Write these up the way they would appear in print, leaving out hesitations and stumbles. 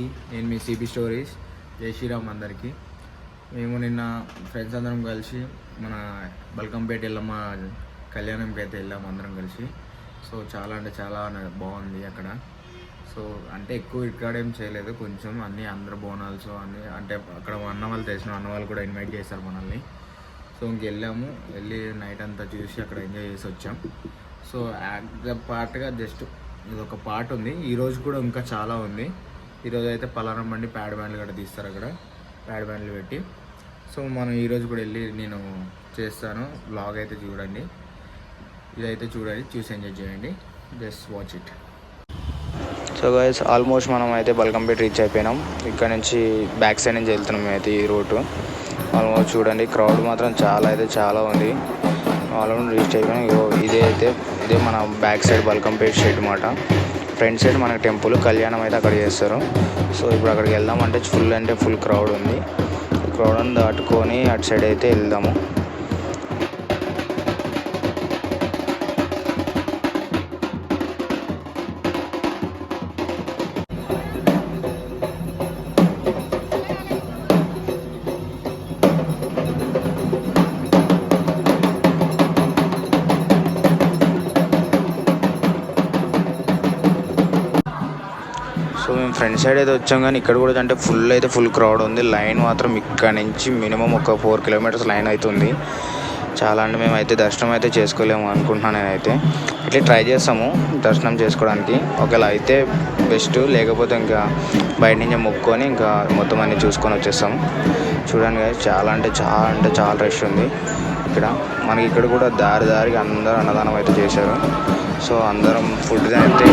అందరికీ. నేను మీ CB stories. జై శ్రీరామ్ అందరికీ. మేము నిన్న ఫ్రెండ్స్ అందరం కలిసి మన బల్కంపేట వెళ్ళాము, కళ్యాణంకి అయితే వెళ్ళాము అందరం కలిసి. సో చాలా అంటే చాలా బాగుంది అక్కడ. సో అంటే ఎక్కువ ఇక్కడ ఏం చేయలేదు, కొంచెం అన్నీ అందరు బోనాల్స్ అన్నీ అంటే అక్కడ అన్న వాళ్ళు తెలిసిన అన్న వాళ్ళు కూడా ఇన్వైట్ చేస్తారు మనల్ని. సో ఇంకెళ్ళాము, వెళ్ళి నైట్ అంతా చూసి అక్కడ ఎంజాయ్ చేసి వచ్చాం. సో పార్ట్గా జస్ట్ ఇది ఒక పార్ట్ ఉంది. ఈరోజు కూడా ఇంకా చాలా ఉంది. ఈరోజు అయితే పలారం బండి ప్యాడ్ బ్యాండ్లు కూడా తీస్తారు, అక్కడ ప్యాడ్ బ్యాండ్లు పెట్టి. సో మనం ఈరోజు కూడా వెళ్ళి నేను చేస్తాను. బ్లాగ్ అయితే చూడండి, ఇదైతే చూడండి, చూసి ఎంజాయ్ చేయండి. Just watch it. So guys almost మనం అయితే బల్కంపేట రీచ్ అయిపోయినాం. ఇక్కడ నుంచి బ్యాక్ సైడ్ నుంచి వెళ్తున్నాం అయితే ఈ రూటు. ఆల్మోస్ట్ చూడండి, క్రౌడ్ మాత్రం చాలా అయితే చాలా ఉంది. ఆల్మోస్ట్ రీచ్ అయిపోయినాం. ఇదే మన బ్యాక్ సైడ్ బల్కంపేట సైడ్ అన్నమాట. ఫ్రంట్ సైడ్ మనకి టెంపుల్ కళ్యాణం అయితే అక్కడ చేస్తారు. సో ఇప్పుడు అక్కడికి వెళ్దామంటే ఫుల్ క్రౌడ్ ఉంది. క్రౌడ్ని దాటుకొని అటు సైడ్ అయితే వెళ్దాము. సో మేము ఫ్రంట్ సైడ్ అయితే వచ్చాం, కానీ ఇక్కడ కూడా అంటే ఫుల్ క్రౌడ్ ఉంది. లైన్ మాత్రం ఇక్కడ నుంచి మినిమం ఒక 4 కిలోమీటర్స్ లైన్ అవుతుంది. చాలా అంటే మేమైతే దర్శనం అయితే చేసుకోలేము అనుకుంటున్నాను. నేనైతే ఇట్లా ట్రై చేస్తాము దర్శనం చేసుకోవడానికి. ఒకవేళ అయితే బెస్ట్, లేకపోతే ఇంకా బయట నుంచి మొక్కుకొని ఇంకా మొత్తం అన్నీ చూసుకొని వచ్చేస్తాము. చూడండి guys, చాలా రష్ ఉంది ఇక్కడ. మనకి ఇక్కడ కూడా దారికి అందరూ అన్నదానం అయితే చేశారు. సో అందరం ఫుడ్ అయితే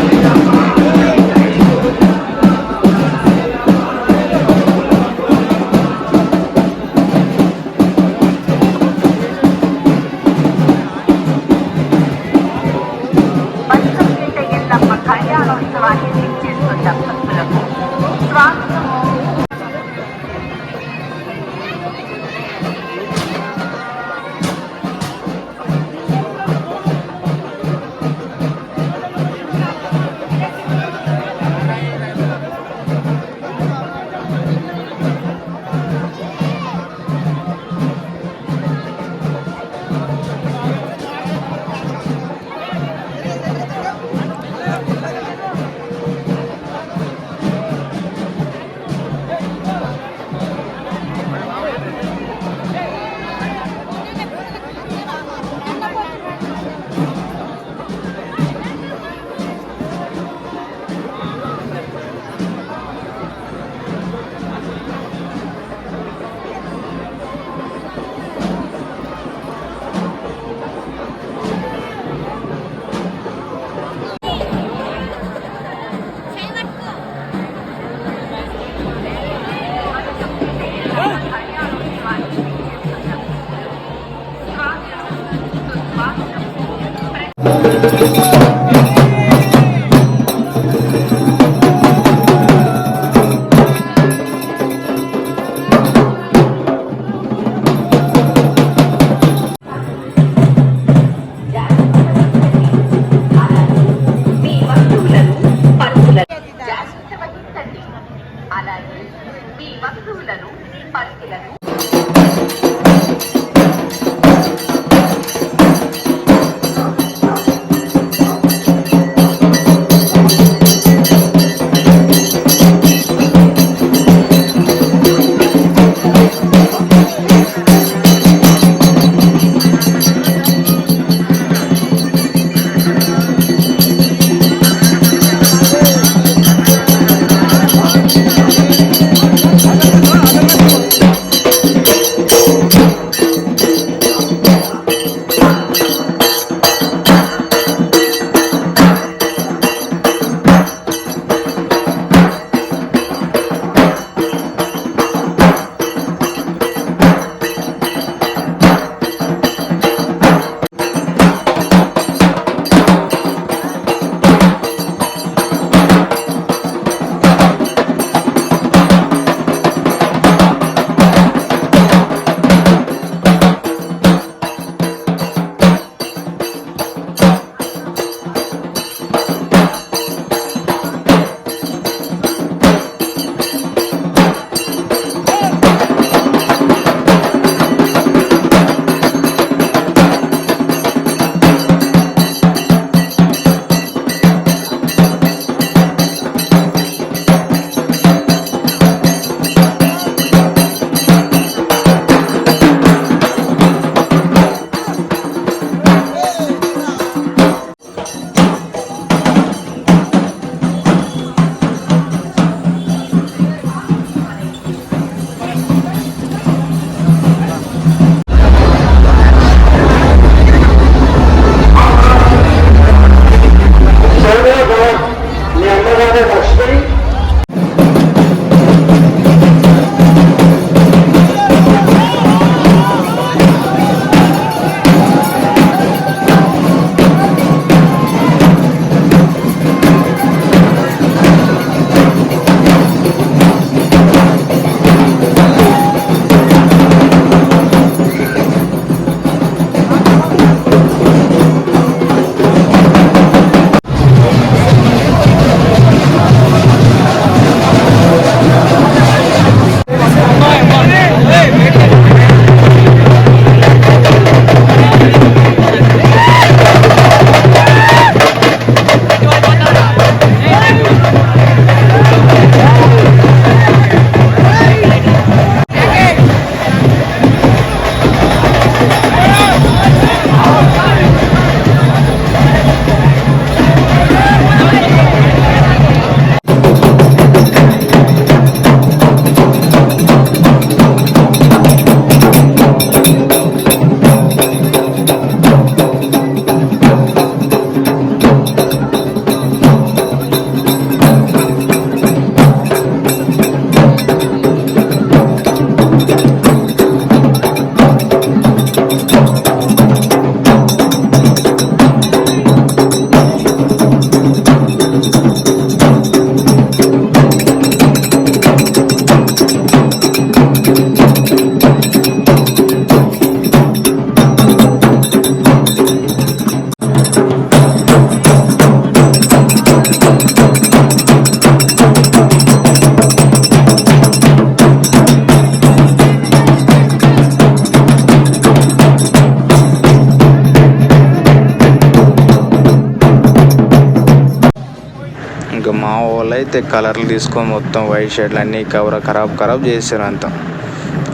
మా వాళ్ళు అయితే కలర్లు తీసుకొని మొత్తం వైట్ షర్ట్లు అన్నీ ఖరాబ్ చేశారు అంతా.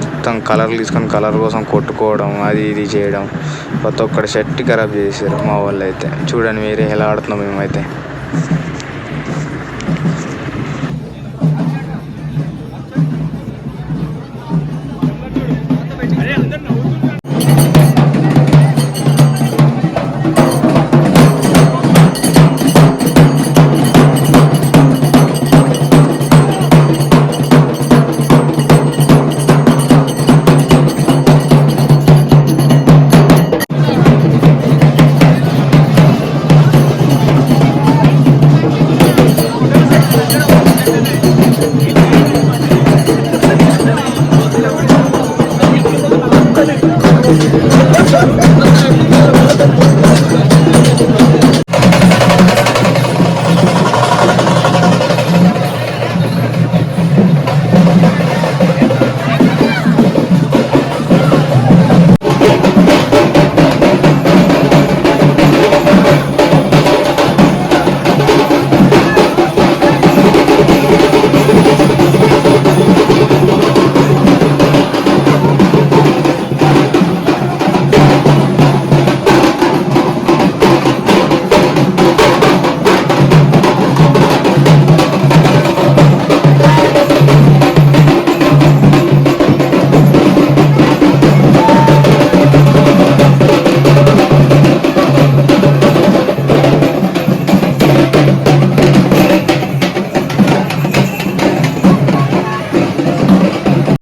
మొత్తం కలర్లు తీసుకొని కలర్ కోసం కొట్టుకోవడం అది ఇది చేయడం, ప్రతి ఒక్కటి షర్ట్ ఖరాబ్ చేశారు మా వాళ్ళు అయితే. చూడండి మీరే ఎలా ఆడుతున్నాం మేమైతే.